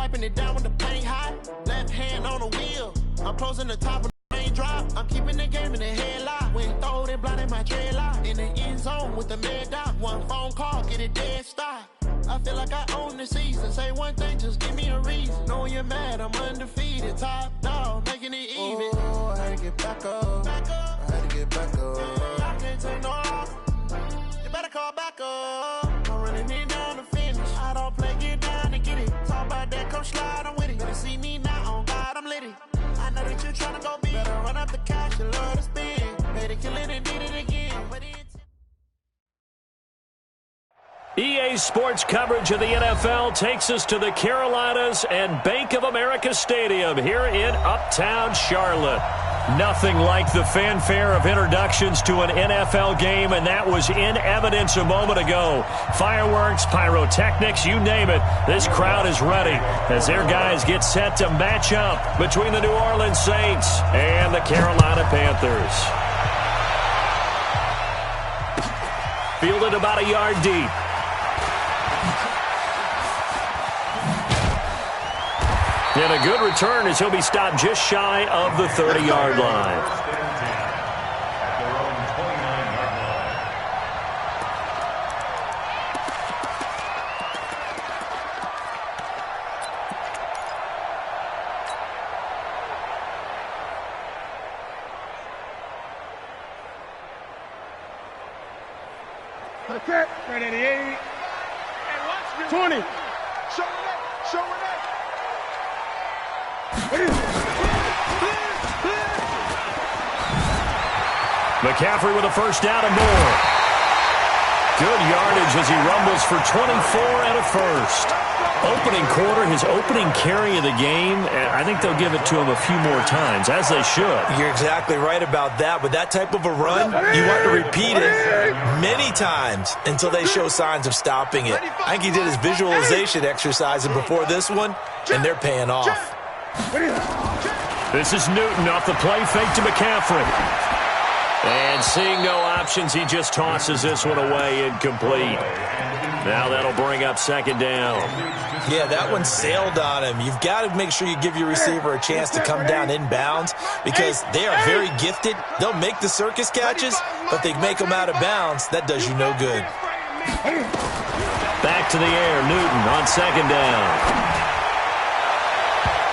wiping it down when the paint hot. Left hand on the wheel. I'm closing the top of the main drop. I'm keeping the game in the headlock. When throw it blind in my dreadlock. In the end zone with the mad dot. One phone call, get it dead stop. I feel like I own the season. Say one thing, just give me a reason. Knowing you're mad, I'm undefeated. Top dog, making it even. Oh, I had to get back up. I had to get back up. I can't take no off. You better call back up. I'm running it down to finish. I don't play, get down and get it. Talk about that, come slide, I'm with it. Better see me now, on God, I'm litty. I know that you're trying to go big. Better run up the cash, you love to spend. Better kill it and did it again. EA Sports coverage of the NFL takes us to the Carolinas and Bank of America Stadium here in Uptown Charlotte. Nothing like the fanfare of introductions to an NFL game, and that was in evidence a moment ago. Fireworks, pyrotechnics, you name it. This crowd is ready as their guys get set to match up between the New Orleans Saints and the Carolina Panthers. Fielded about a yard deep. And a good return as he'll be stopped just shy of the 30-yard line. Okay, right at the 8. 20. Show it up, show it up. McCaffrey with a first down and more. Good yardage as he rumbles for 24 and a first. Opening quarter, his opening carry of the game, I think they'll give it to him a few more times, as they should. You're exactly right about that. With that type of a run, you want to repeat it many times until they show signs of stopping it. I think he did his visualization exercising before this one, and they're paying off. This is Newton off the play fake to McCaffrey. And seeing no options, he just tosses this one away incomplete. Now that'll bring up second down. Yeah, that one sailed on him. You've got to make sure you give your receiver a chance to come down inbounds because they are very gifted. They'll make the circus catches, but they make them out of bounds. That does you no good. Back to the air, Newton on second down.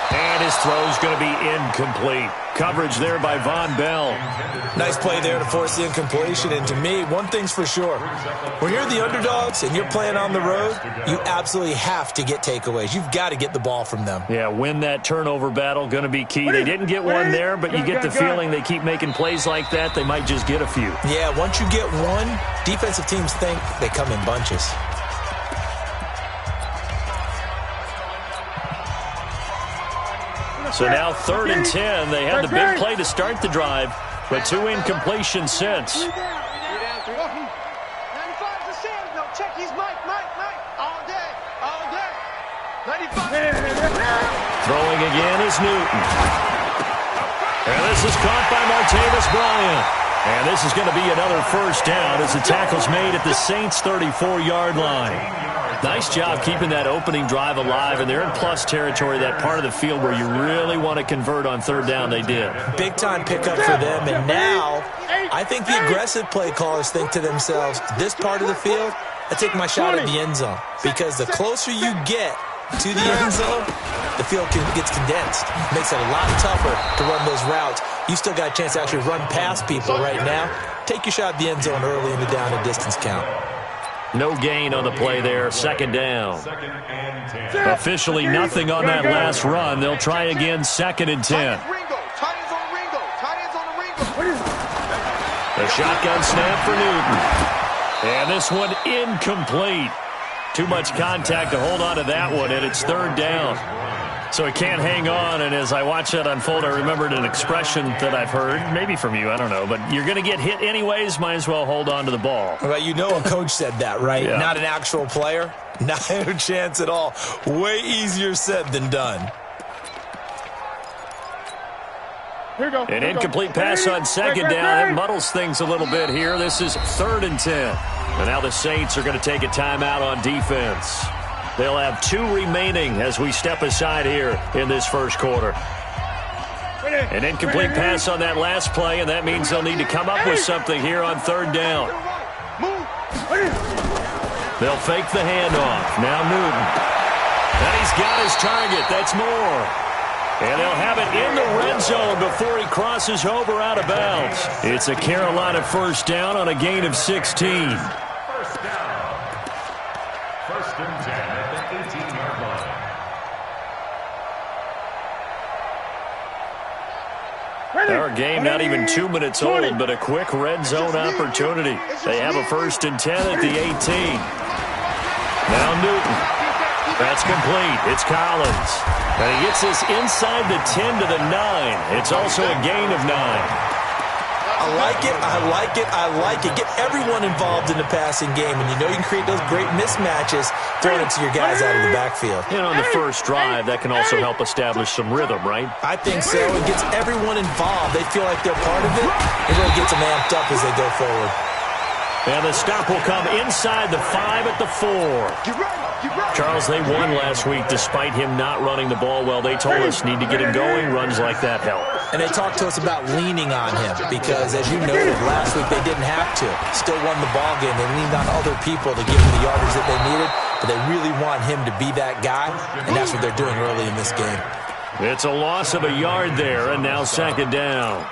And his throw's going to be incomplete. Coverage there by Von Bell. Nice play there to force the incompletion. And to me, one thing's for sure. When you're the underdogs and you're playing on the road, you absolutely have to get takeaways. You've got to get the ball from them. Yeah, win that turnover battle, going to be key. They didn't get one there, but you get the feeling they keep making plays like that, they might just get a few. Yeah, once you get one, defensive teams think they come in bunches. So now 3rd and 10. They had the big play to start the drive, but 2 incompletions since. Throwing again is Newton. And this is caught by Martavis Bryant. And this is going to be another first down as the tackle's made at the Saints' 34-yard line. Nice job keeping that opening drive alive, and they're in plus territory, that part of the field where you really want to convert on 3rd down. They did. Big-time pickup for them, and now I think the aggressive play callers think to themselves, this part of the field, I take my shot at the end zone, because the closer you get to the end zone, the field gets condensed. Makes it a lot tougher to run those routes. You still got a chance to actually run past people right now. Take your shot at the end zone early in the down and distance count. No gain on the play there, 2nd down. Officially nothing on that last run. They'll try again, 2nd and 10. The shotgun snap for Newton. And this one incomplete. Too much contact to hold on to that one, and it's 3rd down. So he can't hang on, and as I watch that unfold, I remembered an expression that I've heard, maybe from you, I don't know, but you're going to get hit anyways, might as well hold on to the ball. Well, you know a coach said that, right? Yeah. Not an actual player. Not a chance at all. Way easier said than done. An incomplete pass on 2nd down. It muddles things a little bit here. This is 3rd and 10. And now the Saints are going to take a timeout on defense. They'll have 2 remaining as we step aside here in this first quarter. An incomplete pass on that last play, and that means they'll need to come up with something here on 3rd down. They'll fake the handoff. Now Newton. And he's got his target. That's Moore. And they'll have it in the red zone before he crosses over out of bounds. It's a Carolina first down on a gain of 16. First down. 1st and 10 at the 18-yard line. Our game not even 2 minutes old, but a quick red zone opportunity. They have a 1st and 10 at the 18. Now Newton. That's complete. It's Collins. And he gets this inside the 10 to the 9. It's also a gain of 9. I like it, I like it, I like it. Get everyone involved in the passing game, and you know you can create those great mismatches throwing it to your guys out of the backfield. And on the first drive, that can also help establish some rhythm, right? I think so. It gets everyone involved. They feel like they're part of it. It really gets them amped up as they go forward. And the stop will come inside the 5 at the 4. Charles, they won last week despite him not running the ball well. They told us need to get him going. Runs like that help. And they talked to us about leaning on him because, as you noted, last week they didn't have to. Still won the ball game. They leaned on other people to give them the yardage that they needed, but they really want him to be that guy, and that's what they're doing early in this game. It's a loss of a yard there, and now 2nd down.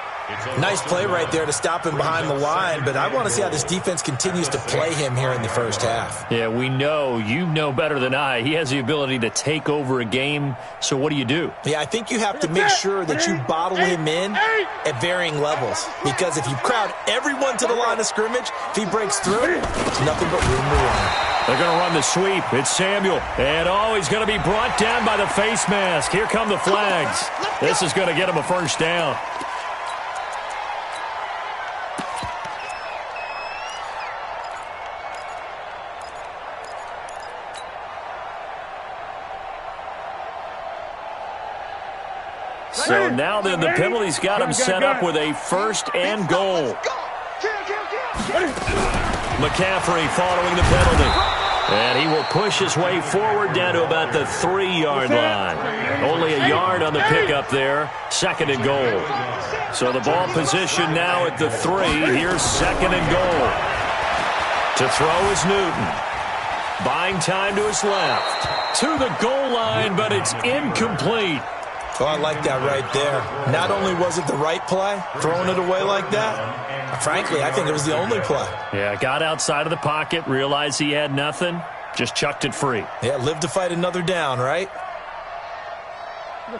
Nice play right there to stop him behind the line, but I want to see how this defense continues to play him here in the first half. Yeah, we know. You know better than I. He has the ability to take over a game, so what do? Yeah, I think you have to make sure that you bottle him in at varying levels, because if you crowd everyone to the line of scrimmage, if he breaks through, there's nothing but room to run. They're going to run the sweep. It's Samuel. And, he's going to be brought down by the face mask. Here come the flags. This is going to get him a first down. So now then the penalty's got him set up with a 1st and goal. McCaffrey following the penalty. And he will push his way forward down to about the 3-yard line. Only a yard on the pickup there. 2nd and goal. So the ball position now at the 3. Here's 2nd and goal. To throw is Newton. Buying time to his left. To the goal line, but it's incomplete. Oh, I like that right there. Not only was it the right play, throwing it away like that, frankly, I think it was the only play. Yeah, got outside of the pocket, realized he had nothing, just chucked it free. Yeah, live to fight another down, right?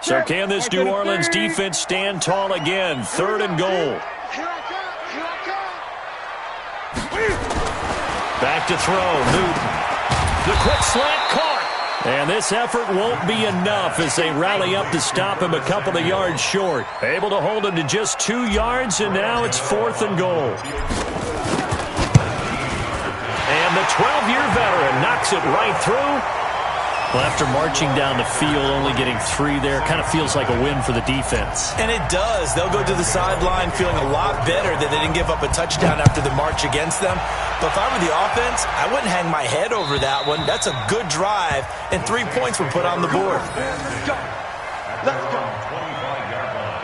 So can this New Orleans defense stand tall again? 3rd and goal. Back to throw, Newton. The quick slant caught. And this effort won't be enough as they rally up to stop him a couple of yards short. Able to hold him to just 2 yards, and now it's 4th and goal. And the 12-year veteran knocks it right through. Well, after marching down the field, only getting 3 there, kind of feels like a win for the defense. And it does. They'll go to the sideline feeling a lot better that they didn't give up a touchdown after the march against them. But if I were the offense, I wouldn't hang my head over that one. That's a good drive, and 3 points were put on the board. Let's go. 25-yard line.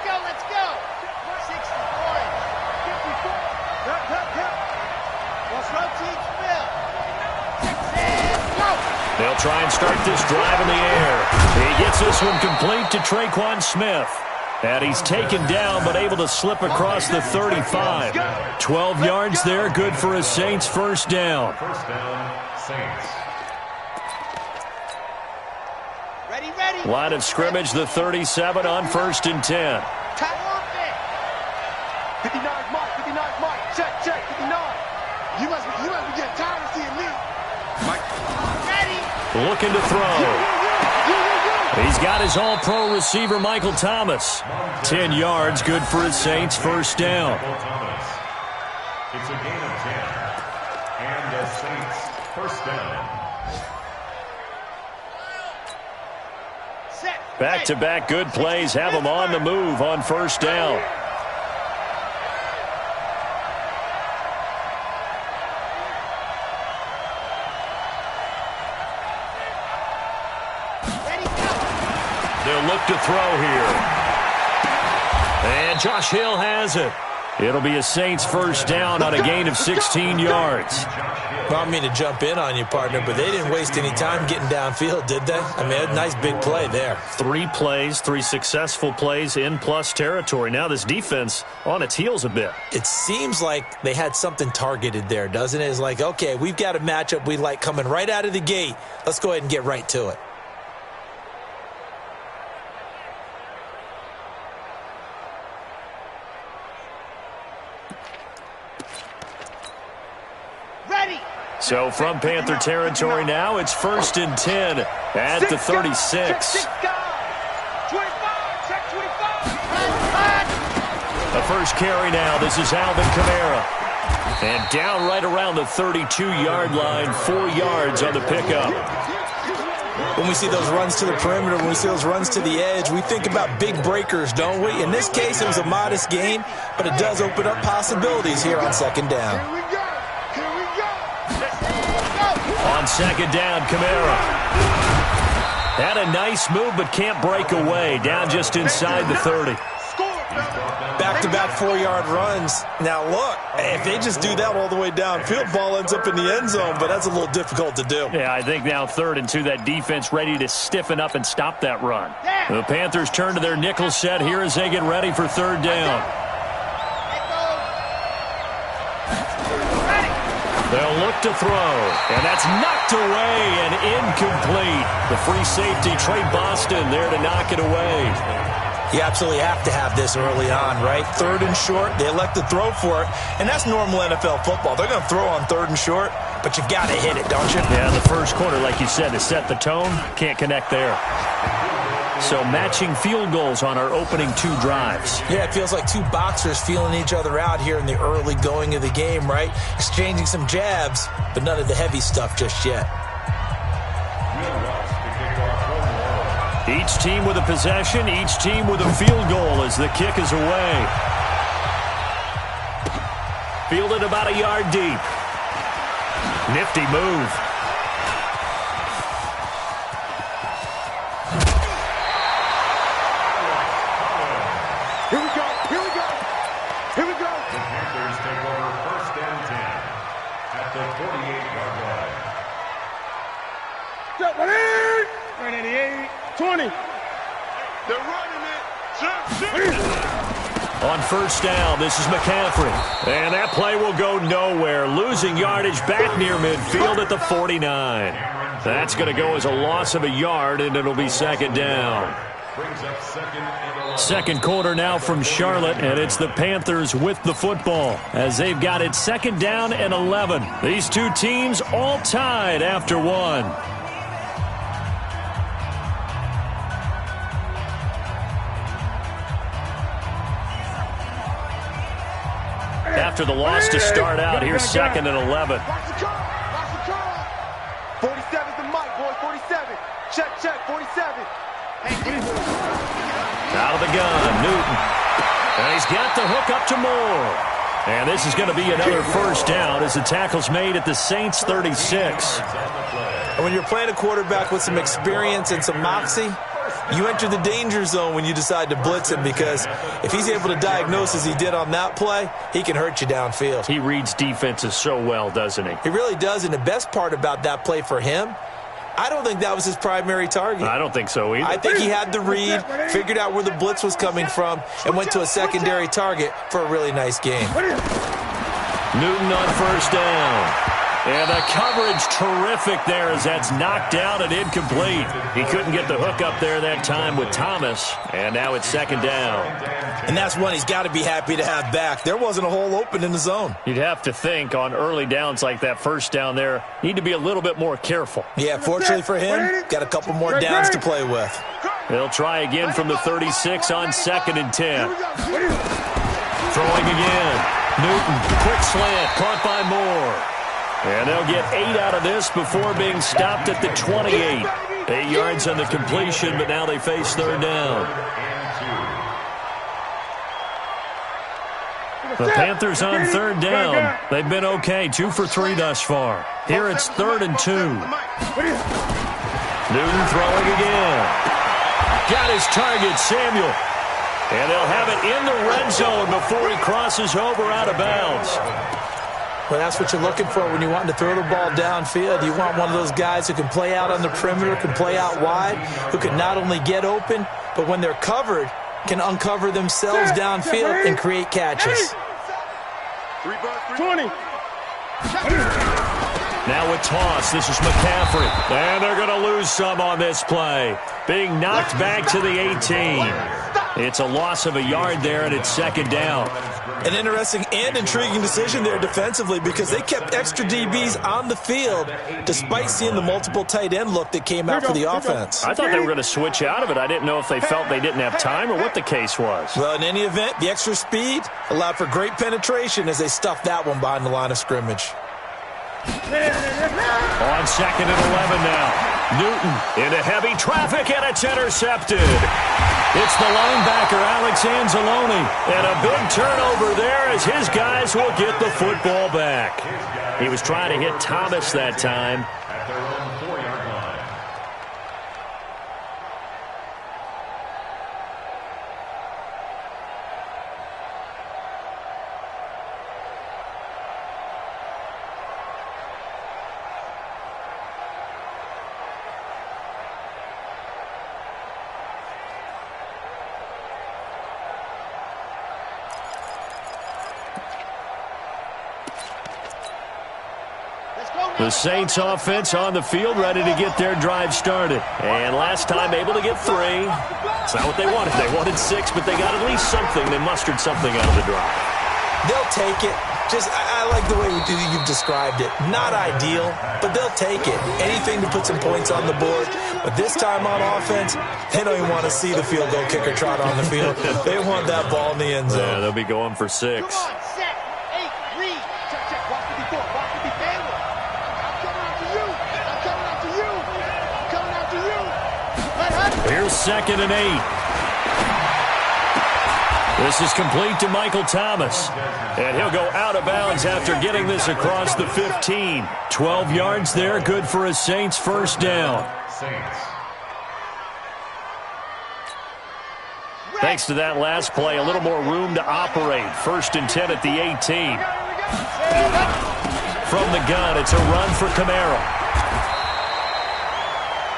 Let's go. 60 points. 54. What's up, Teach Bill? 6 and go. They'll try and start this drive in the air. He gets this one complete to Traquan Smith. And he's taken down but able to slip across the 35. 12 yards there, good for a Saints first down. First down, Saints. Ready. Line of scrimmage, the 37 on 1st and 10. 59 Mike. Check, 59. You must be getting tired of seeing me. Mike. Ready. Looking to throw. He's got his all-pro receiver, Michael Thomas. 10 yards, good for his Saints first down. It's a gain of 10. And the Saints first down. Back-to-back good plays have them on the move on first down. They'll look to throw here. And Josh Hill has it. It'll be a Saints first down on a gain of 16 yards. Well, I don't mean to jump in on you, partner, but they didn't waste any time getting downfield, did they? I mean, a nice big play there. 3 plays, 3 successful plays in plus territory. Now this defense on its heels a bit. It seems like they had something targeted there, doesn't it? It's like, okay, we've got a matchup we like coming right out of the gate. Let's go ahead and get right to it. So from Panther territory now, it's 1st and 10 at the 36. The first carry now. This is Alvin Kamara. And down right around the 32-yard line, 4 yards on the pickup. When we see those runs to the perimeter, when we see those runs to the edge, we think about big breakers, don't we? In this case, it was a modest gain, but it does open up possibilities here on second down. On second down, Kamara. Had a nice move, but can't break away. Down just inside the 30. Back-to-back 4-yard runs. Now, look, if they just do that all the way downfield, ball ends up in the end zone, but that's a little difficult to do. Yeah, I think now 3rd and 2, that defense ready to stiffen up and stop that run. The Panthers turn to their nickel set here as they get ready for 3rd down. They'll look to throw, and that's knocked away and incomplete. The free safety, Trey Boston, there to knock it away. You absolutely have to have this early on, right? 3rd and short, they elect to throw for it, and that's normal NFL football. They're going to throw on 3rd and short, but you got to hit it, don't you? Yeah, the first quarter, like you said, to set the tone, can't connect there. So matching field goals on our opening 2 drives. Yeah, it feels like 2 boxers feeling each other out here in the early going of the game, right? Exchanging some jabs, but none of the heavy stuff just yet. Each team with a possession, each team with a field goal as the kick is away. Fielded about a yard deep. Nifty move. Here we go. Here we go. Here we go. The Panthers take over 1st and 10 at the 48-yard line. 88, 20. They're running it. On first down, this is McCaffrey. And that play will go nowhere. Losing yardage back near midfield at the 49. That's going to go as a loss of a yard, and it'll be 2nd down. Brings up 2nd and 11. Second quarter now from Charlotte, and it's the Panthers with the football as they've got it 2nd down and 11. These 2 teams all tied after 1. After the loss to start out, here's 2nd and 11. 47's the mic, boy. 47. Check, 47. Out of the gun, Newton. And he's got the hook up to Moore. And this is going to be another first down as the tackle's made at the Saints 36. And when you're playing a quarterback with some experience and some moxie, you enter the danger zone when you decide to blitz him, because if he's able to diagnose as he did on that play, he can hurt you downfield. He reads defenses so well, doesn't he? He really does, and the best part about that play for him, I don't think that was his primary target. I don't think so either. I think he had the read, figured out where the blitz was coming from, and went to a secondary target for a really nice game. Newton on first down. And the coverage terrific there as that's knocked down and incomplete. He couldn't get the hook up there that time with Thomas. And now it's 2nd down. And that's one he's got to be happy to have back. There wasn't a hole open in the zone. You'd have to think on early downs like that first down there, need to be a little bit more careful. Yeah, fortunately for him, got a couple more downs to play with. They'll try again from the 36 on 2nd and 10. Throwing again. Newton, quick slant, caught by Moore. And they'll get 8 out of this before being stopped at the 28. 8 yards on the completion, but now they face third down. The Panthers on third down. They've been okay, 2 for 3 thus far. Here it's 3rd and 2. Newton throwing again. Got his target, Samuel. And they'll have it in the red zone before he crosses over out of bounds. Well, that's what you're looking for when you want to throw the ball downfield. You want one of those guys who can play out on the perimeter, can play out wide, who can not only get open, but when they're covered, can uncover themselves downfield and create catches. 20. Now with toss, this is McCaffrey. And they're going to lose some on this play. Being knocked back to the 18. It's a loss of a yard there, and it's 2nd down. An interesting and intriguing decision there defensively because they kept extra DBs on the field despite seeing the multiple tight end look that came out for the offense. I thought they were going to switch out of it. I didn't know if they felt they didn't have time or what the case was. Well, in any event, the extra speed allowed for great penetration as they stuffed that one behind the line of scrimmage. On 2nd and 11 now. Newton into heavy traffic, and it's intercepted. It's the linebacker, Alex Anzalone. And a big turnover there as his guys will get the football back. He was trying to hit Thomas that time. At their own 4-yard line. The Saints offense on the field, ready to get their drive started. And last time able to get 3. It's not what they wanted. They wanted 6, but they got at least something. They mustered something out of the drive. They'll take it. I like the way you've described it. Not ideal, but they'll take it. Anything to put some points on the board. But this time on offense, they don't even want to see the field goal kicker trot on the field. They want that ball in the end zone. Yeah, they'll be going for 6. Here's 2nd and 8. This is complete to Michael Thomas. And he'll go out of bounds after getting this across the 15. 12 yards there, good for a Saints first down. Thanks to that last play, a little more room to operate. 1st and 10 at the 18. From the gun, it's a run for Kamara.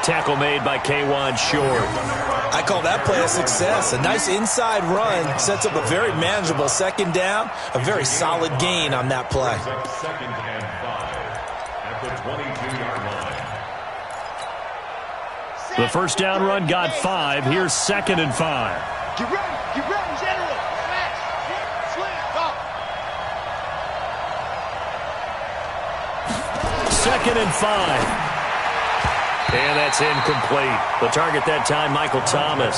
Tackle made by K'Wan Short. I call that play a success. A nice inside run sets up a very manageable 2nd down. A very solid gain on that play. 2nd and 5 at the 22-yard line. The first down run got 5. Here's 2nd and 5. Get ready, General. Smash, slam, go. 2nd and 5. And that's incomplete. The target that time, Michael Thomas.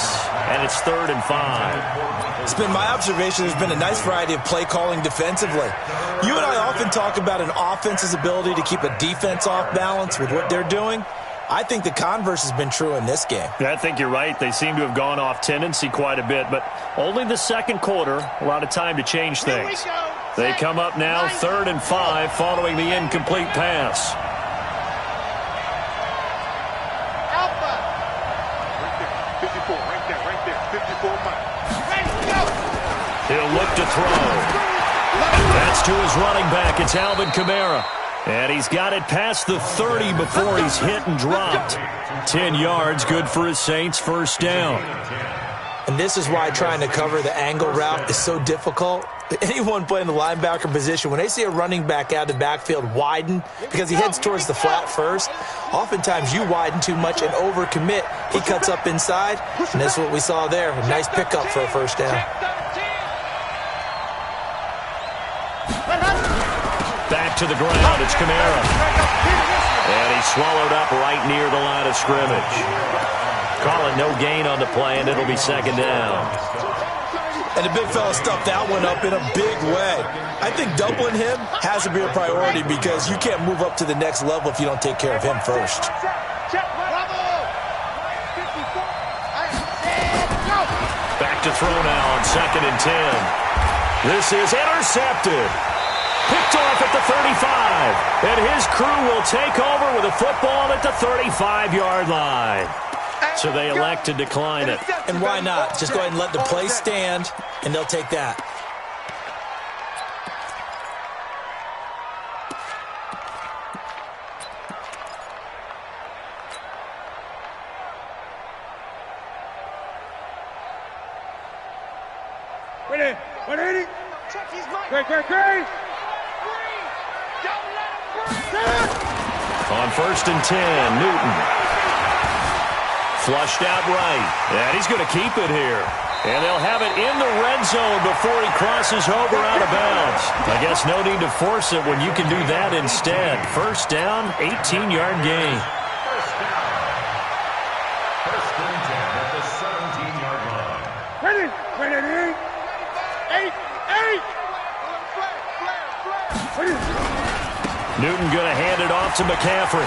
And it's 3rd and 5. It's been my observation there's been a nice variety of play calling defensively. You and I often talk about an offense's ability to keep a defense off balance with what they're doing. I think the converse has been true in this game. Yeah, I think you're right. They seem to have gone off tendency quite a bit, but only the 2nd quarter, a lot of time to change things. They come up now 3rd and 5 following the incomplete pass. He'll look to throw. That's to his running back. It's Alvin Kamara. And he's got it past the 30 before he's hit and dropped. 10 yards, good for his Saints first down. And this is why trying to cover the angle route is so difficult. Anyone playing the linebacker position, when they see a running back out of the backfield widen because he heads towards the flat first, oftentimes you widen too much and overcommit. He cuts up inside, and that's what we saw there. A nice pickup for a first down. Back to the ground, it's Kamara. And he's swallowed up right near the line of scrimmage. Call it no gain on the play, and it'll be 2nd down. And the big fella stuffed that one up in a big way. I think doubling him has to be a priority because you can't move up to the next level if you don't take care of him first. Back to throw now on 2nd and 10. This is intercepted. Picked off at the 35. And his crew will take over with a football at the 35-yard line. So they elect to decline it. And why not? Just go ahead and let the play stand, and they'll take that. Ready? Great. On 1st and 10, Newton. Flushed out right. And he's going to keep it here. And they'll have it in the red zone before he crosses over out of bounds. I guess no need to force it when you can do that instead. 1st down, 18-yard gain. First and 10 at the 17-yard line. Ready? 8. Newton going to hand it off to McCaffrey.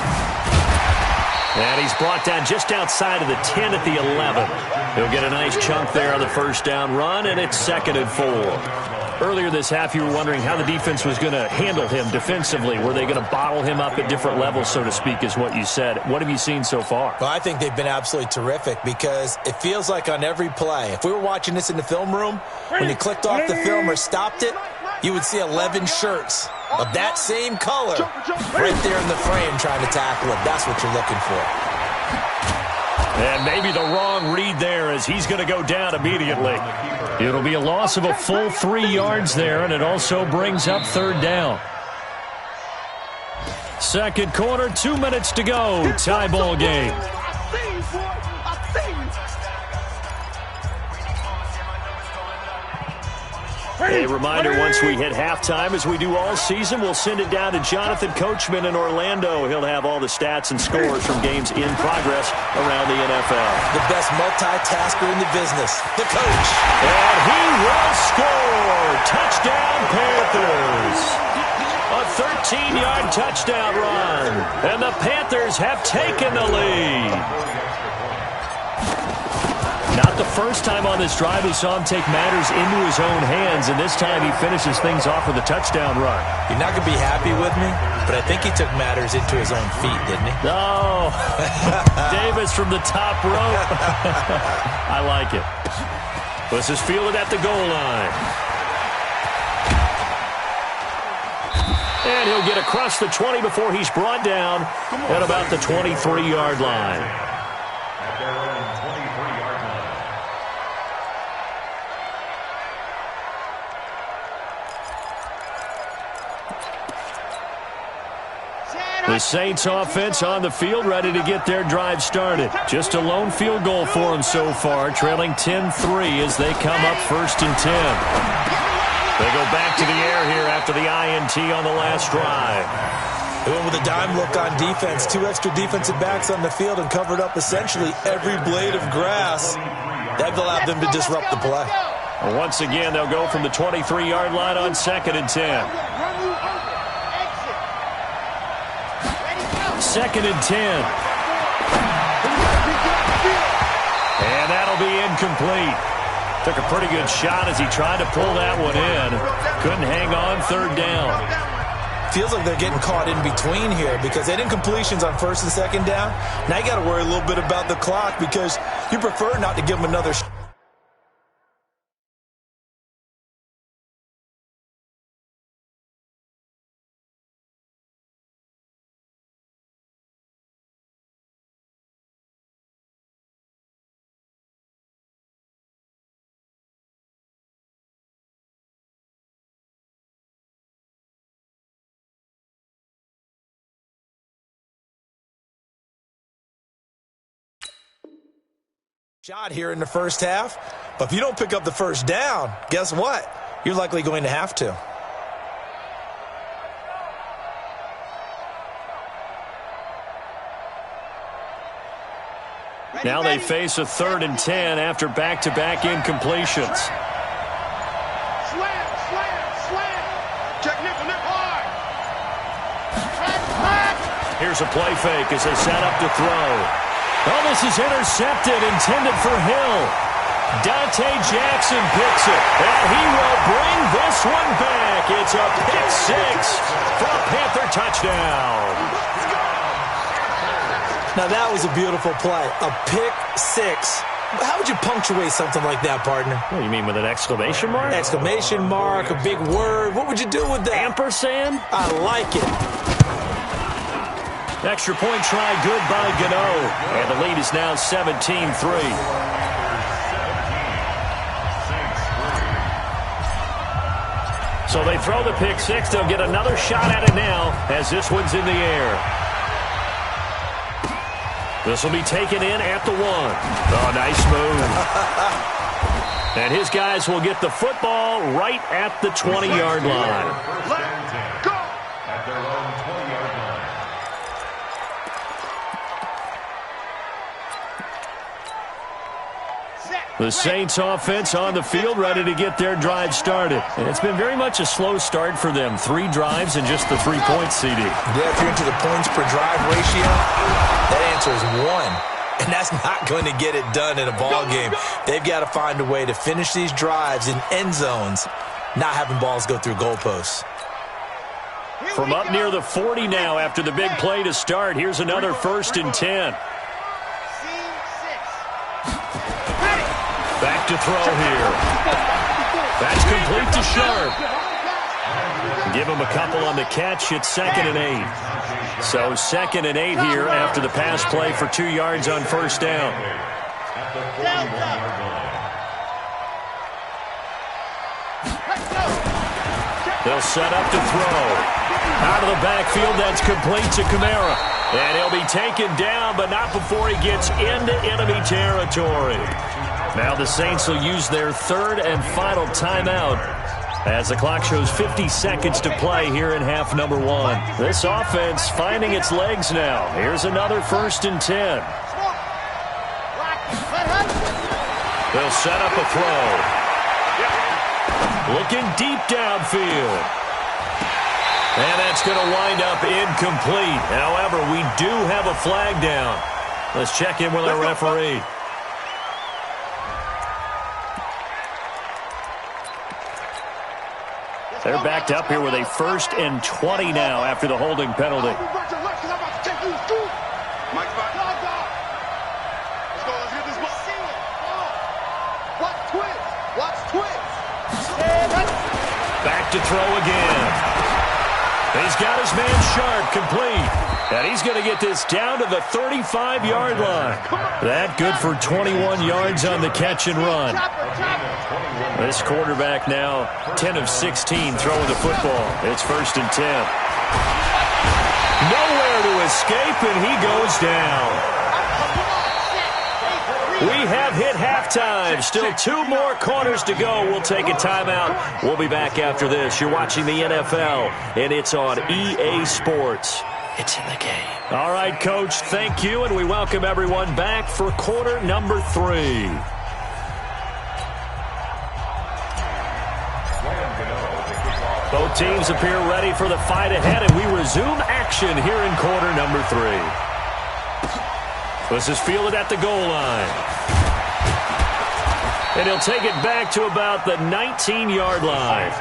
And he's brought down just outside of the 10 at the 11. He'll get a nice chunk there on the 1st down run, and it's 2nd and 4. Earlier this half, you were wondering how the defense was going to handle him defensively. Were they going to bottle him up at different levels, so to speak, is what you said. What have you seen so far? Well, I think they've been absolutely terrific because it feels like on every play, if we were watching this in the film room, when you clicked off the film or stopped it, you would see 11 shirts of that same color right there in the frame trying to tackle it. That's what you're looking for. And maybe the wrong read there as he's going to go down immediately. It'll be a loss of a full 3 yards there, and it also brings up 3rd down. 2nd quarter, 2 minutes to go. Tie ball game. A reminder, once we hit halftime, as we do all season, we'll send it down to Jonathan Coachman in Orlando. He'll have all the stats and scores from games in progress around the NFL. The best multitasker in the business, the coach. And he will score. Touchdown, Panthers. A 13-yard touchdown run. And the Panthers have taken the lead. Not the first time on this drive we saw him take matters into his own hands, and this time he finishes things off with a touchdown run. You're not going to be happy with me, but I think he took matters into his own feet, didn't he? No. Davis from the top rope. I like it. This is fielded at the goal line. And he'll get across the 20 before he's brought down at about the 23-yard line. At their own 23-yard line. The Saints offense on the field, ready to get their drive started. Just a lone field goal for them so far, trailing 10-3 as they come up 1st and 10. They go back to the air here after the INT on the last drive. They went with a dime look on defense. 2 extra defensive backs on the field and covered up essentially every blade of grass. That allowed them to disrupt the play. Well, once again, they'll go from the 23-yard line on 2nd and 10. 2nd and 10. And that'll be incomplete. Took a pretty good shot as he tried to pull that one in. Couldn't hang on, 3rd down. Feels like they're getting caught in between here because they didn't completions on 1st and 2nd down. Now you got to worry a little bit about the clock because you prefer not to give them another shot. Shot here in the first half, but if you don't pick up the 1st down, guess what? You're likely going to have to. Now they face a 3rd and 10 after back-to-back incompletions. Slam. Check nickel hard. Here's a play fake as they set up to throw. Oh, this is intercepted, intended for Hill. Dante Jackson picks it, and he will bring this one back. It's a pick six for a Panther touchdown. Now, that was a beautiful play. A pick six. How would you punctuate something like that, partner? What do you mean, with an exclamation mark? Exclamation mark, a big word. What would you do with that? Ampersand? I like it. Extra point try, good by Gano. And the lead is now 17-3. So they throw the pick six. They'll get another shot at it now as this one's in the air. This will be taken in at the 1. Oh, nice move. And his guys will get the football right at the 20-yard line. Let's go! At their own 20-yard line. The Saints offense on the field, ready to get their drive started. And it's been very much a slow start for them. 3 drives and just the 3-point CD. Yeah, if you're into the points per drive ratio, that answer is 1. And that's not going to get it done in a ball game. They've got to find a way to finish these drives in end zones, not having balls go through goalposts. From up near the 40 now after the big play to start, here's another 1st and 10. Back to throw here. That's complete to Sharp. Give him a couple on the catch. It's 2nd and 8. So 2nd and 8 here after the pass play for 2 yards on 1st down. They'll set up to throw. Out of the backfield, that's complete to Kamara. And he'll be taken down, but not before he gets into enemy territory. Now the Saints will use their 3rd and final timeout as the clock shows 50 seconds to play here in half number 1. This offense finding its legs now. Here's another 1st and 10. They'll set up a throw. Looking deep downfield. And that's going to wind up incomplete. However, we do have a flag down. Let's check in with our referee. They're backed up here with a 1st and 20 now after the holding penalty. Back to throw again. He's got his man Sharp complete. And he's going to get this down to the 35-yard line. That good for 21 yards on the catch and run. This quarterback now 10 of 16 throwing the football. It's 1st and 10. Nowhere to escape, and he goes down. We have hit halftime. Still 2 more quarters to go. We'll take a timeout. We'll be back after this. You're watching the NFL, and it's on EA Sports. It's in the game. All right, Coach, thank you, and we welcome everyone back for quarter number 3. Both teams appear ready for the fight ahead, and we resume action here in quarter number 3. This is fielded at the goal line. And he'll take it back to about the 19-yard line.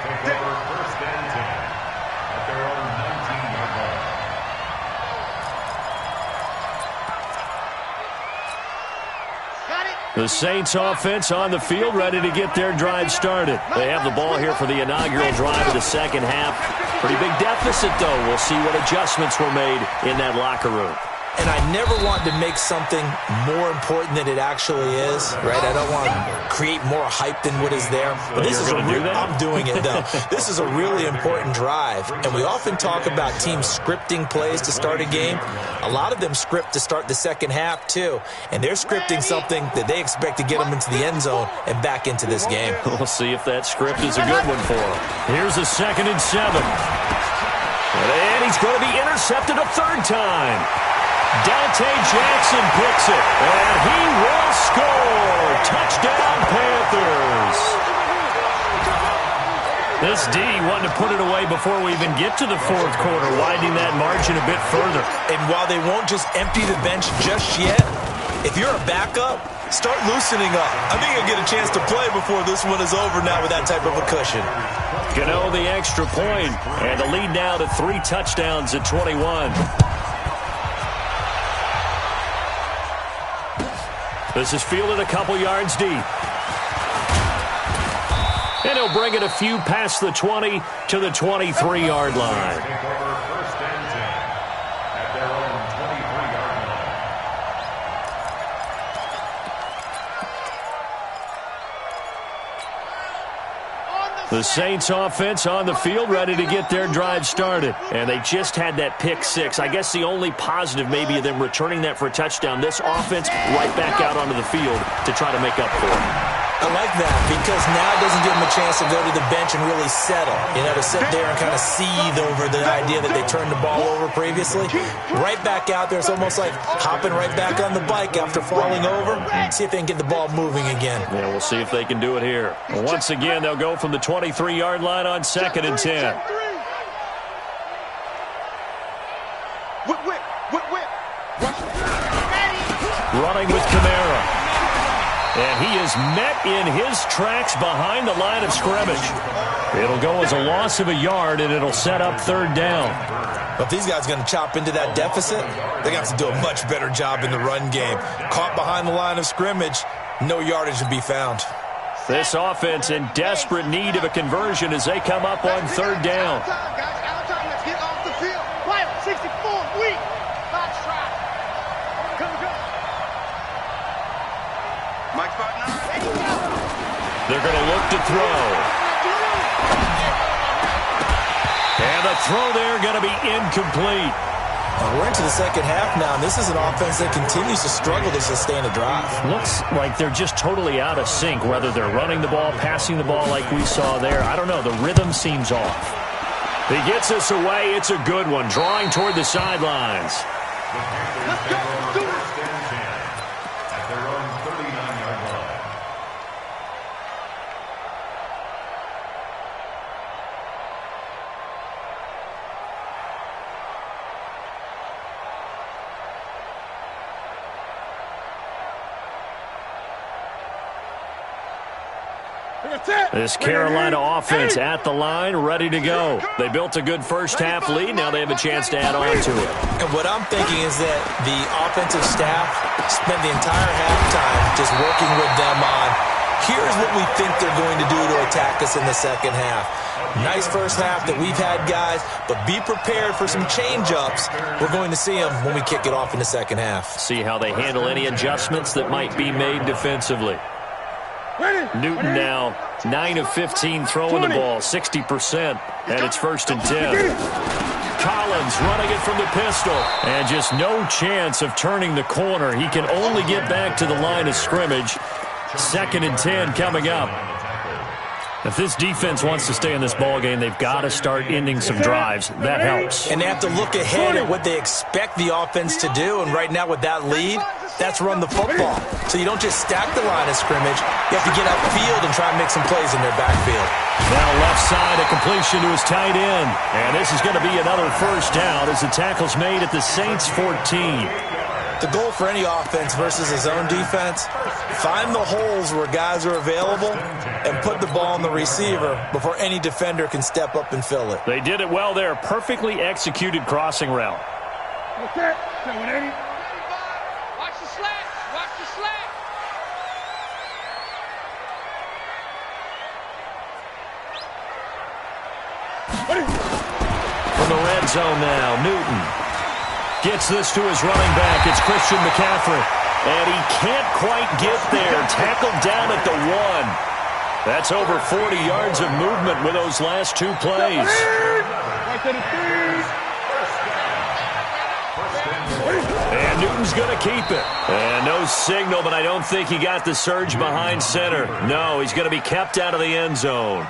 The Saints offense on the field, ready to get their drive started. They have the ball here for the inaugural drive of the second half. Pretty big deficit, though. We'll see what adjustments were made in that locker room. And I never want to make something more important than it actually is, right? I don't want to create more hype than what is there. But this is I'm doing it, though. This is a really important drive. And we often talk about teams scripting plays to start a game. A lot of them script to start the second half, too. And they're scripting something that they expect to get them into the end zone and back into this game. We'll see if that script is a good one for them. Here's a 2nd and 7. And he's going to be intercepted a 3rd time. Dante Jackson picks it, and he will score. Touchdown, Panthers. This D wanted to put it away before we even get to the 4th quarter, widening that margin a bit further. And while they won't just empty the bench just yet, If you're a backup, start loosening up. I think you'll get a chance to play before this one is over now with that type of a cushion. Gano the extra point, and the lead now to 3 touchdowns at 21. This is fielded a couple yards deep. And he'll bring it a few past the 20 to the 23-yard line. The Saints offense on the field, ready to get their drive started. And they just had that pick 6. I guess the only positive maybe of them returning that for a touchdown. This offense right back out onto the field to try to make up for it. I like that because now it doesn't give them a chance to go to the bench and really settle. You know, to sit there and kind of seethe over the idea that they turned the ball over previously. Right back out there. It's almost like hopping right back on the bike after falling over. See if they can get the ball moving again. Yeah, we'll see if they can do it here. Once again, they'll go from the 23-yard line on 2nd and 10. Running with Kamara. And he is met in his tracks behind the line of scrimmage. It'll go as a loss of a yard, and it'll set up 3rd down. But if these guys are going to chop into that deficit, they got to do a much better job in the run game. Caught behind the line of scrimmage, no yardage to be found. This offense in desperate need of a conversion as they come up on 3rd down. Let's get off the field. 64, weak. Box try. Come. Mike partner. They're going to look to throw. And the throw there going to be incomplete. We're into the second half now, and this is an offense that continues to struggle to sustain a drive. Looks like they're just totally out of sync, whether they're running the ball, passing the ball like we saw there. I don't know. The rhythm seems off. He gets us away. It's a good one, drawing toward the sidelines. Let's go. Do it. At their own 39-yard line. This Carolina offense at the line, ready to go. They built a good first-half lead. Now they have a chance to add on to it. And what I'm thinking is that the offensive staff spent the entire halftime just working with them on, here's what we think they're going to do to attack us in the second half. Nice first half that we've had, guys, but be prepared for some change-ups. We're going to see them when we kick it off in the second half. See how they handle any adjustments that might be made defensively. Newton now 9 of 15 throwing the ball, 60%, and it's 1st and 10. Collins running it from the pistol, and just no chance of turning the corner. He can only get back to the line of scrimmage. 2nd and 10 coming up. If this defense wants to stay in this ballgame, they've got to start ending some drives. That helps. And they have to look ahead at what they expect the offense to do, and right now with that lead, that's run the football. So you don't just stack the line of scrimmage. You have to get upfield and try and make some plays in their backfield. Now left side, a completion to his tight end. And this is going to be another 1st down as the tackle's made at the Saints 14. The goal for any offense versus a zone defense, find the holes where guys are available and put the ball on the receiver before any defender can step up and fill it. They did it well there. Perfectly executed crossing route. Okay. 180. Watch the slack. Watch the slack. From the red zone now, Newton gets this to his running back. It's Christian McCaffrey. And he can't quite get there. Tackled down at the 1. That's over 40 yards of movement with those last 2 plays. And Newton's going to keep it. And no signal, but I don't think he got the surge behind center. No, he's going to be kept out of the end zone.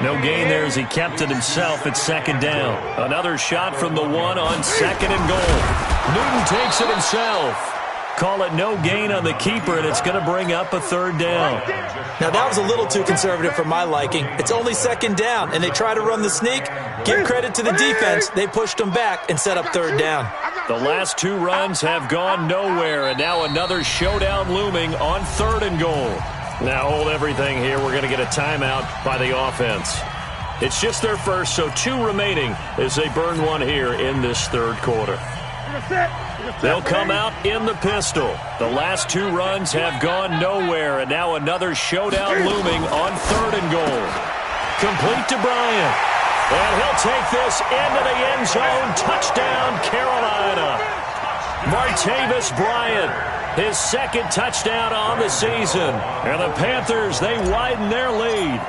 No gain there as he kept it himself at 2nd down. Another shot from the 1 on 2nd and goal. Newton takes it himself. Call it no gain on the keeper, and it's going to bring up a 3rd down. Now, that was a little too conservative for my liking. It's only 2nd down, and they try to run the sneak. Give credit to the defense. They pushed them back and set up 3rd down. The last two runs have gone nowhere, and now another showdown looming on 3rd and goal. Now hold everything here. We're going to get a timeout by the offense. It's just their first, so 2 remaining as they burn one here in this 3rd quarter. They'll come out in the pistol. The last 2 runs have gone nowhere, and now another showdown looming on 3rd and goal. Complete to Bryant. And he'll take this into the end zone. Touchdown, Carolina. Martavis Bryant, his 2nd touchdown on the season. And the Panthers, they widen their lead.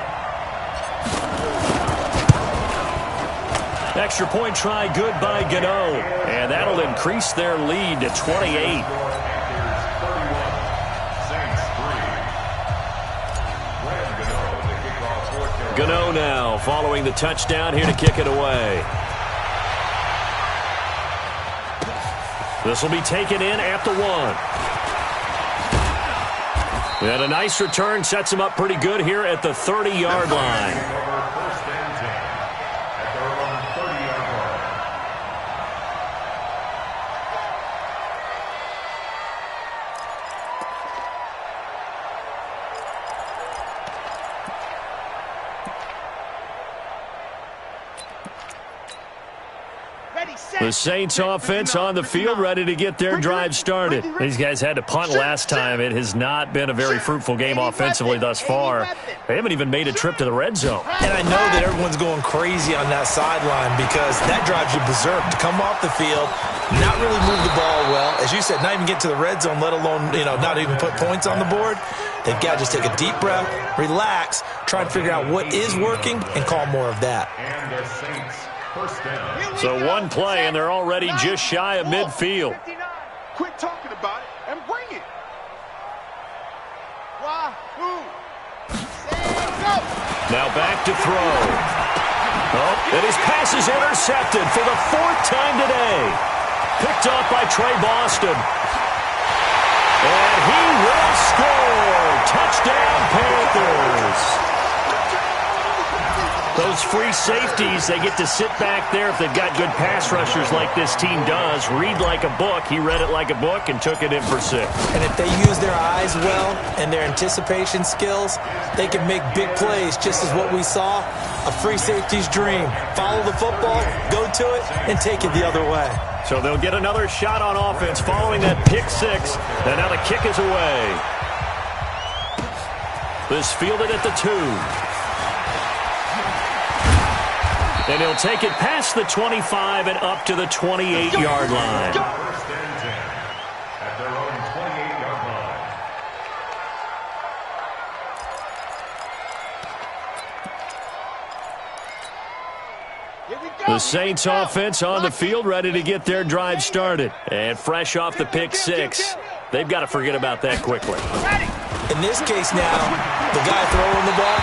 Extra point try good by Gano. And that'll increase their lead to 28. Gano now following the touchdown here to kick it away. This will be taken in at the 1. And a nice return sets him up pretty good here at the 30-yard line. The Saints offense on the field ready to get their drive started. These guys had to punt last time. It has not been a very fruitful game offensively thus far. They haven't even made a trip to the red zone. And I know that everyone's going crazy on that sideline because that drives you berserk to come off the field, not really move the ball well. As you said, not even get to the red zone, let alone, not even put points on the board. They've got to just take a deep breath, relax, try and figure out what is working, and call more of that. And the Saints. So 1 play, and they're already just shy of midfield. Quit talking about it and bring it. Now back to throw. Oh, and his pass is intercepted for the 4th time today. Picked off by Trey Boston. And he will score. Touchdown, Panthers. Those free safeties, they get to sit back there if they've got good pass rushers like this team does. Read like a book. He read it like a book and took it in for 6. And if they use their eyes well and their anticipation skills, they can make big plays, just as what we saw, a free safety's dream. Follow the football, go to it, and take it the other way. So they'll get another shot on offense following that pick 6. And now the kick is away. This fielded at the 2. And he'll take it past the 25 and up to the 28-yard line. First and 10 at their own 28-yard line. The Saints offense on the field ready to get their drive started. And fresh off the pick 6, they've got to forget about that quickly. In this case now, the guy throwing the ball,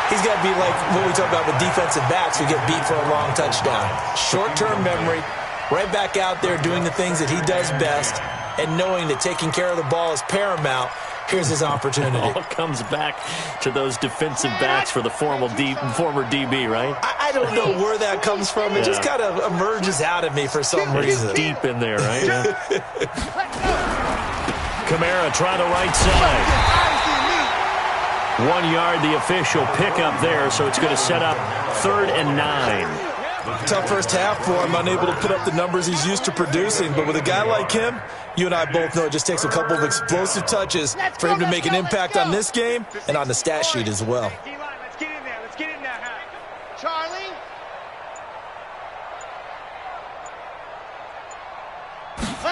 he's got to be like what we talk about with defensive backs who get beat for a long touchdown. Short-term memory, right back out there doing the things that he does best, and knowing that taking care of the ball is paramount. Here's his opportunity. It all comes back to those defensive backs for the former DB, right? I don't know where that comes from. It just kind of emerges out of me for some reason. Deep in there, right? Kamara try the right side. 1 yard, the official pickup there, so it's going to set up 3rd and 9. Tough first half for him, unable to put up the numbers he's used to producing. But with a guy like him, you and I both know it just takes a couple of explosive touches for him to make an impact on this game and on the stat sheet as well. Let's get in there. Let's get in there. Charlie.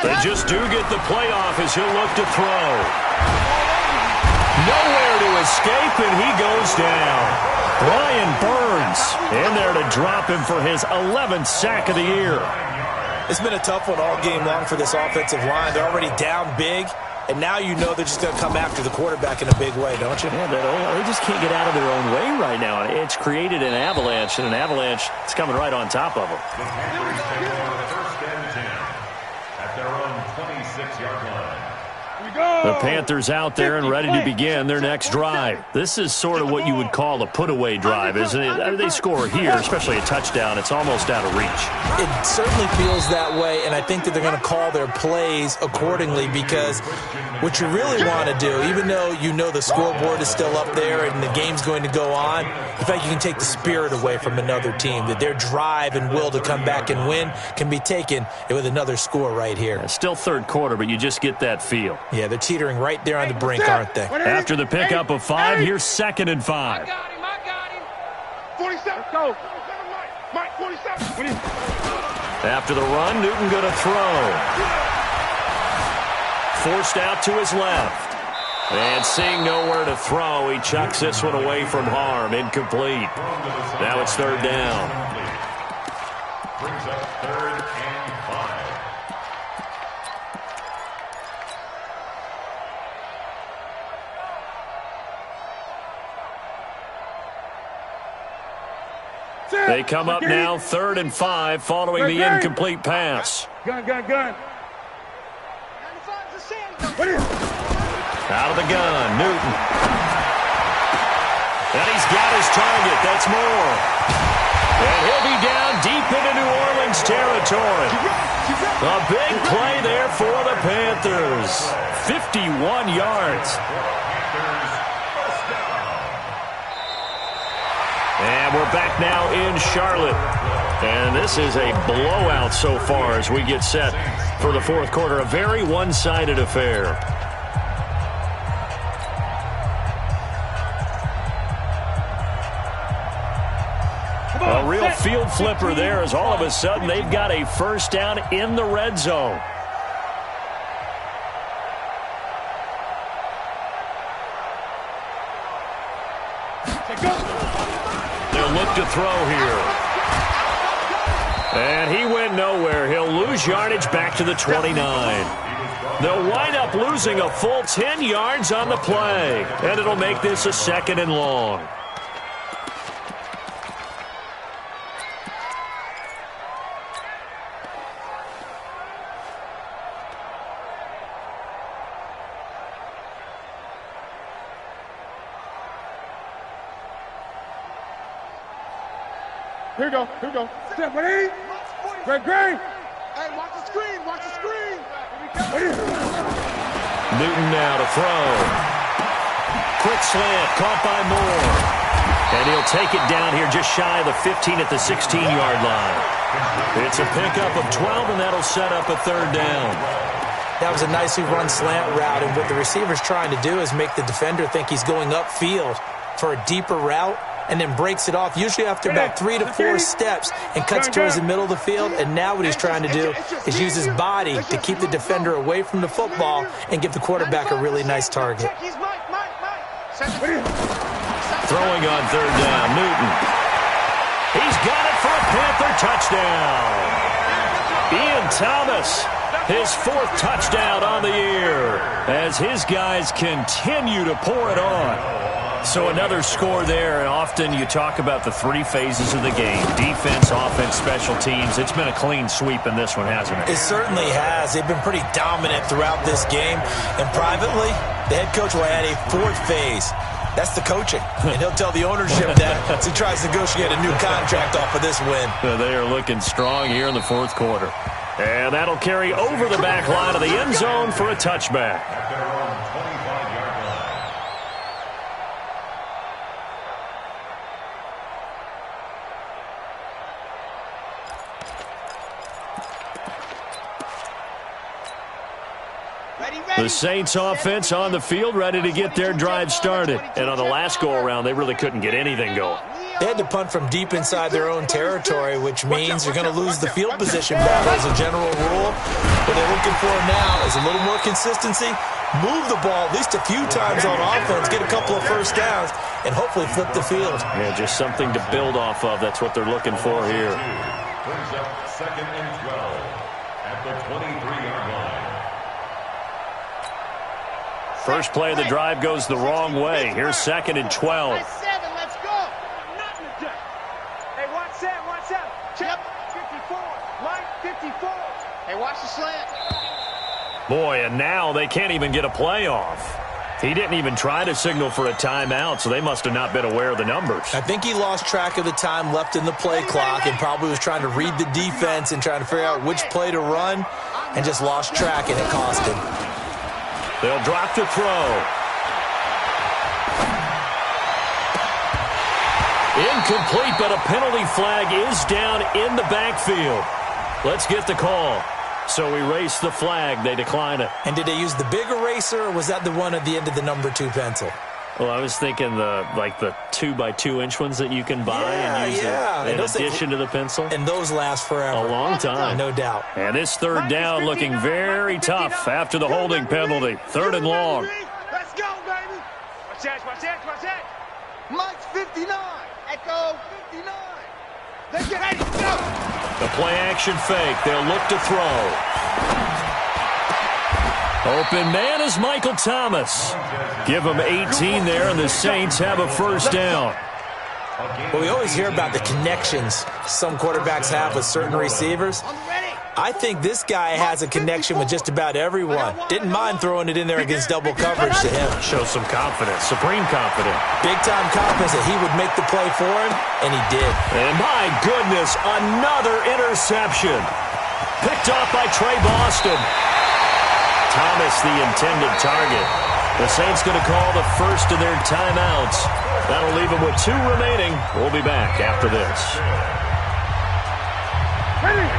They just do get the playoff as he'll look to throw. Nowhere to escape, and he goes down. Brian Burns in there to drop him for his 11th sack of the year. It's been a tough one all game long for this offensive line. They're already down big, and now you know they're just going to come after the quarterback in a big way, don't you? Yeah, they just can't get out of their own way right now. It's created an avalanche, and an avalanche is coming right on top of them. The Panthers take over 1st and 10 at their own 26-yard line. The Panthers out there and ready to begin their next drive. This is sort of what you would call a put-away drive, isn't it? They score here, especially a touchdown. It's almost out of reach. It certainly feels that way, and I think that they're going to call their plays accordingly, because what you really want to do, even though you know the scoreboard is still up there and the game's going to go on, in fact, you can take the spirit away from another team, that their drive and will to come back and win can be taken with another score right here. Still third quarter, but you just get that feel. Yeah, they're teetering right there on the brink, aren't they? After the pickup of 5, here's 2nd and 5. I got him. 47. Go. Mike, 47. After the run, Newton going to throw. Forced out to his left. And seeing nowhere to throw, he chucks this one away from harm. Incomplete. Now it's 3rd down. Brings up 3rd and 5. They come up now 3rd and 5 following the incomplete pass. Gun. Out of the gun, Newton. And he's got his target. That's Moore. And he'll be down deep into New Orleans territory. A big play there for the Panthers. 51 yards. And we're back now in Charlotte. And this is a blowout so far as we get set for the 4th quarter. A very one-sided affair. A real field flipper there, as all of a sudden they've got a 1st down in the red zone. They'll look to throw here. And he went nowhere. He'll lose yardage back to the 29. They'll wind up losing a full 10 yards on the play. And it'll make this a 2nd and long. Here we go. Step, ready? Greg. Hey, watch the screen. Newton now to throw. Quick slant, caught by Moore. And he'll take it down here just shy of the 15 at the 16-yard line. It's a pickup of 12, and that'll set up a 3rd down. That was a nicely run slant route, and what the receiver's trying to do is make the defender think he's going upfield for a deeper route, and then breaks it off, usually after about 3 to 4 steps, and cuts towards the middle of the field. And now what he's trying to do is use his body to keep the defender away from the football and give the quarterback a really nice target. Throwing on 3rd down, Newton. He's got it for a Panther touchdown. Ian Thomas, his 4th touchdown on the year, as his guys continue to pour it on. So another score there, and often you talk about the 3 phases of the game: defense, offense, special teams. It's been a clean sweep in this one, hasn't it? It certainly has. They've been pretty dominant throughout this game. And privately, the head coach will add a 4th phase. That's the coaching. And he'll tell the ownership that as he tries to negotiate a new contract off of this win. They are looking strong here in the 4th quarter. And that'll carry over the back line of the end zone for a touchback. The Saints offense on the field, ready to get their drive started. And on the last go-around, they really couldn't get anything going. They had to punt from deep inside their own territory, which means you're going to lose the field position battle as a general rule. What they're looking for now is a little more consistency, move the ball at least a few times on offense, get a couple of 1st downs, and hopefully flip the field. Yeah, just something to build off of. That's what they're looking for here. Brings up 2nd and 12 at the 23-yard line. First play of the drive goes the wrong way. Here's 2nd and 12. Let's go. Hey, watch that. Check. 54. Mike, 54. Hey, watch the slant. Boy, and now they can't even get a play off. He didn't even try to signal for a timeout, so they must have not been aware of the numbers. I think he lost track of the time left in the play clock and probably was trying to read the defense and trying to figure out which play to run and just lost track, and it cost him. They'll drop to throw. Incomplete, but a penalty flag is down in the backfield. Let's get the call. So erase the flag. They decline it. And did they use the big eraser, or was that the one at the end of the number 2 pencil? Well, I was thinking the 2x2-inch ones that you can buy and use in addition to the pencil. And those last forever. A long time. No doubt. And this third down looking very tough after the holding penalty. 3rd and long. Let's go, baby. Watch that. Mike's 59. Echo 59. Let's get ready. Go. The play-action fake. They'll look to throw. Open man is Michael Thomas. Give him 18 there, and the Saints have a first down. Well, we always hear about the connections some quarterbacks have with certain receivers. I think this guy has a connection with just about everyone. Didn't mind throwing it in there against double coverage to him. Shows some confidence, supreme confidence. Big-time confidence that he would make the play for him, and he did. And my goodness, another interception. Picked off by Trey Boston. Thomas, the intended target. The Saints going to call the first of their timeouts. That'll leave them with 2 remaining. We'll be back after this.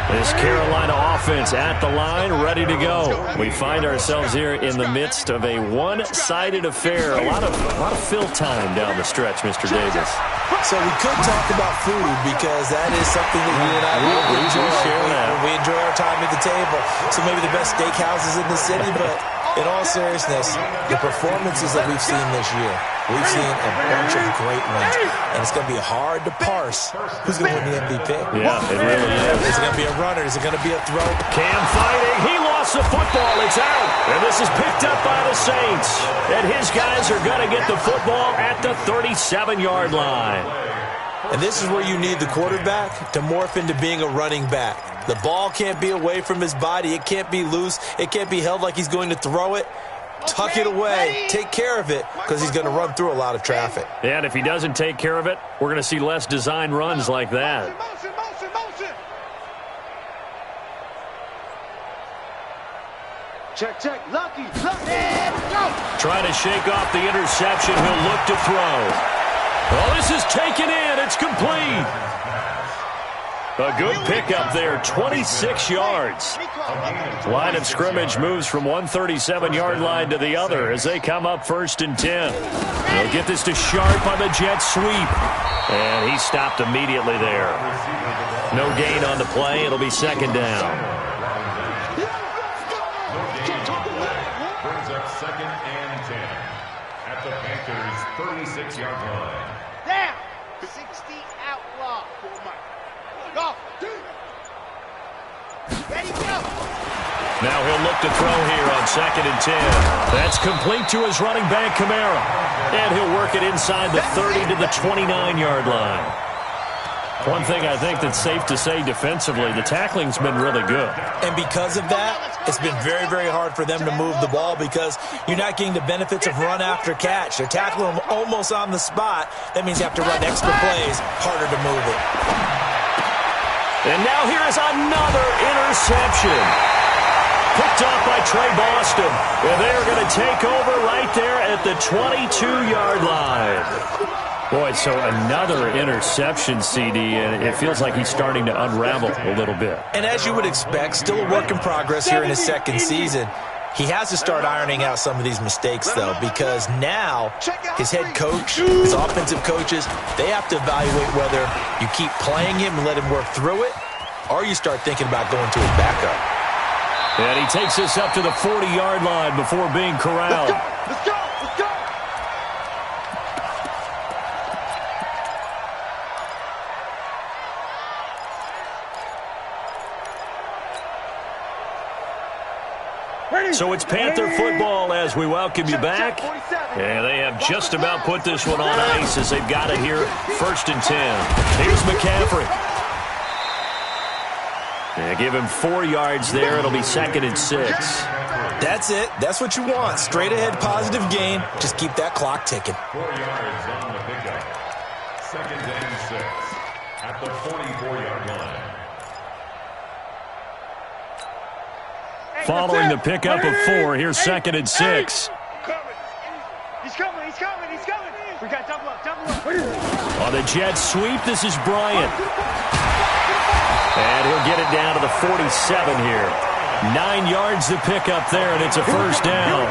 This Carolina offense at the line, ready to go. We find ourselves here in the midst of a one-sided affair. A lot of fill time down the stretch, Mr. Davis. So we could talk about food because that is something that you and I really enjoy. We enjoy our time at the table. So maybe the best steakhouses in the city, but in all seriousness, the performances that we've seen this year, we've seen a bunch of great ones, and it's going to be hard to parse who's going to win the MVP. Yeah, it really is. Is it going to be a runner? Is it going to be a throw? Cam fighting. He lost the football. It's out. And this is picked up by the Saints. And his guys are going to get the football at the 37-yard line. And this is where you need the quarterback to morph into being a running back. The ball can't be away from his body. It can't be loose. It can't be held like he's going to throw it. Tuck it away. Take care of it because he's going to run through a lot of traffic. Yeah, and if he doesn't take care of it, we're going to see less design runs like that. Motion. Check. Lucky. Go. Trying to shake off the interception. He'll look to throw. Oh, this is taken in. It's complete. A good pickup there, 26 yards. Line of scrimmage moves from one 37-yard line to the other as they come up 1st and 10. They'll get this to Sharp on the jet sweep. And he stopped immediately there. No gain on the play. It'll be 2nd down. Brings up 2nd and 10 at the Panthers' 36-yard line. Down. 60 outlaw. Go. Ready, go. Now he'll look to throw here on 2nd and 10. That's complete to his running back, Kamara. And he'll work it inside the 30 to the 29-yard line. One thing I think that's safe to say defensively, the tackling's been really good. And because of that, it's been very, very hard for them to move the ball because you're not getting the benefits of run after catch. They're tackling them almost on the spot. That means you have to run extra plays, harder to move it. And now here is another interception. Picked off by Trey Boston. And they're going to take over right there at the 22-yard line. Boy, so another interception, CD, and it feels like he's starting to unravel a little bit. And as you would expect, still a work in progress here in his 2nd season. He has to start ironing out some of these mistakes, though, because now his head coach, his offensive coaches, they have to evaluate whether you keep playing him and let him work through it, or you start thinking about going to his backup. And he takes us up to the 40-yard line before being corralled. Let's go. So it's Panther football as we welcome you back. And they have just about put this one on ice as they've got it here, 1st and 10. Here's McCaffrey. Yeah, give him 4 yards there. It'll be 2nd and 6. That's it. That's what you want. Straight ahead positive gain. Just keep that clock ticking. 4 yards on the pickup. 2nd and 6 at the 44-yard line. Following the pickup of 4, here's 2nd and 6. He's coming. We got double up. On the jet sweep, this is Bryant. And he'll get it down to the 47 here. 9 yards to pick up there, and it's a first down.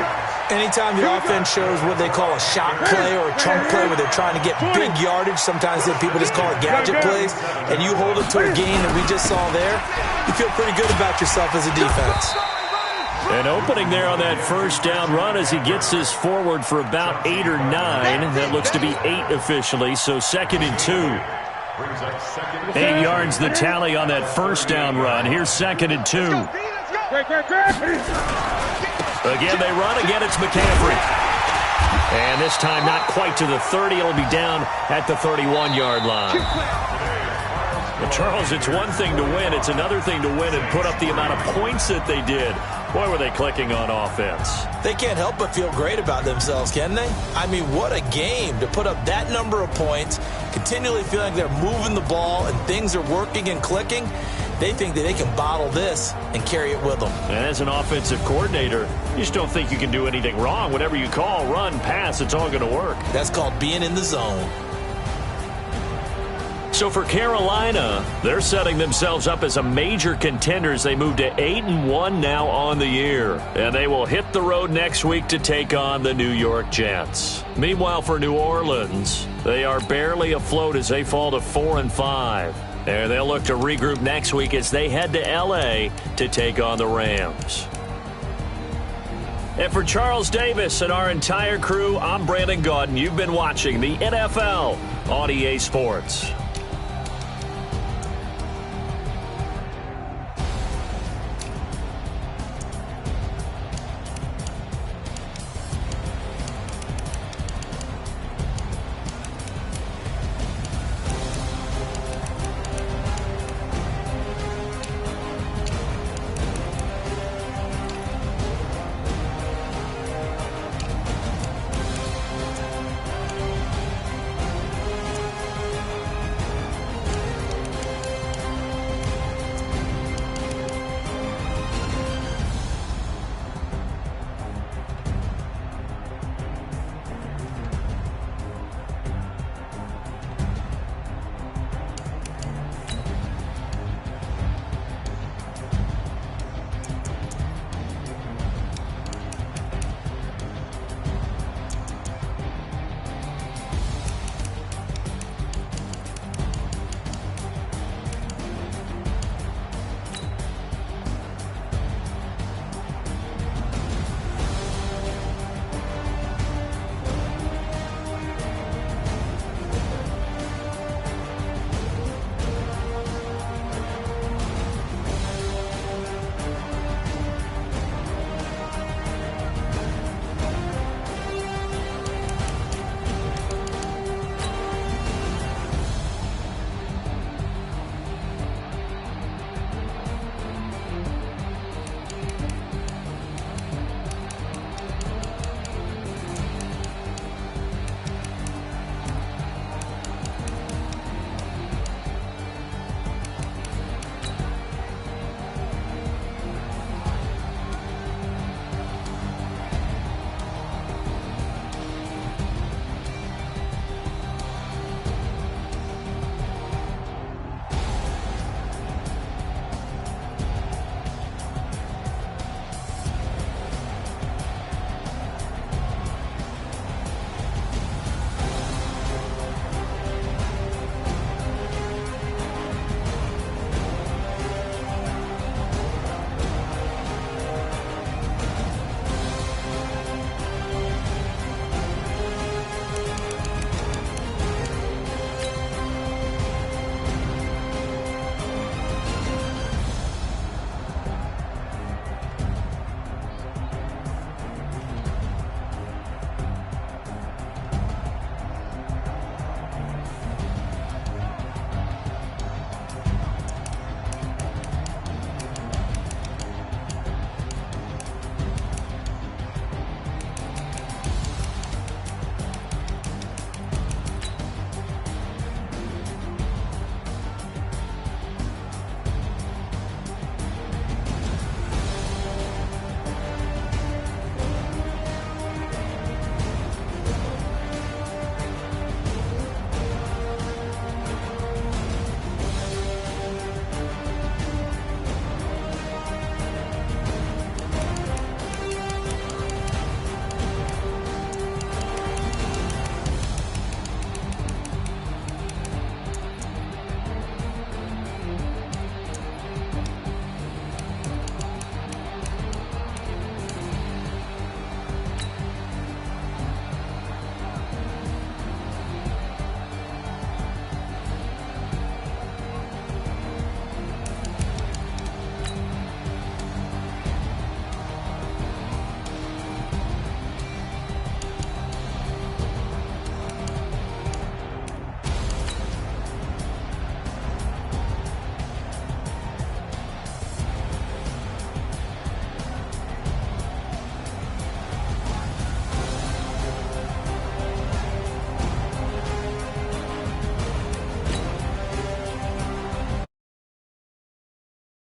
Anytime the offense shows what they call a shot play or a chunk play where they're trying to get big yardage, sometimes people just call it gadget plays, and you hold it to a gain that we just saw there, you feel pretty good about yourself as a defense. An opening there on that first down run as he gets this forward for about 8 or 9. That looks to be 8 officially, so 2nd and 2. 8 yards the tally on that first down run. Here's 2nd and 2. Again, they run. Again, it's McCaffrey. And this time not quite to the 30. It'll be down at the 31-yard line. Well, Charles, it's one thing to win. It's another thing to win and put up the amount of points that they did. Boy, were they clicking on offense. They can't help but feel great about themselves, can they? I mean, what a game to put up that number of points, continually feeling like they're moving the ball and things are working and clicking. They think that they can bottle this and carry it with them. And as an offensive coordinator, you just don't think you can do anything wrong. Whatever you call, run, pass, it's all going to work. That's called being in the zone. So for Carolina, they're setting themselves up as a major contender as they move to 8-1 now on the year. And they will hit the road next week to take on the New York Jets. Meanwhile, for New Orleans, they are barely afloat as they fall to 4-5. And they'll look to regroup next week as they head to L.A. to take on the Rams. And for Charles Davis and our entire crew, I'm Brandon Gaudin. You've been watching the NFL on EA Sports.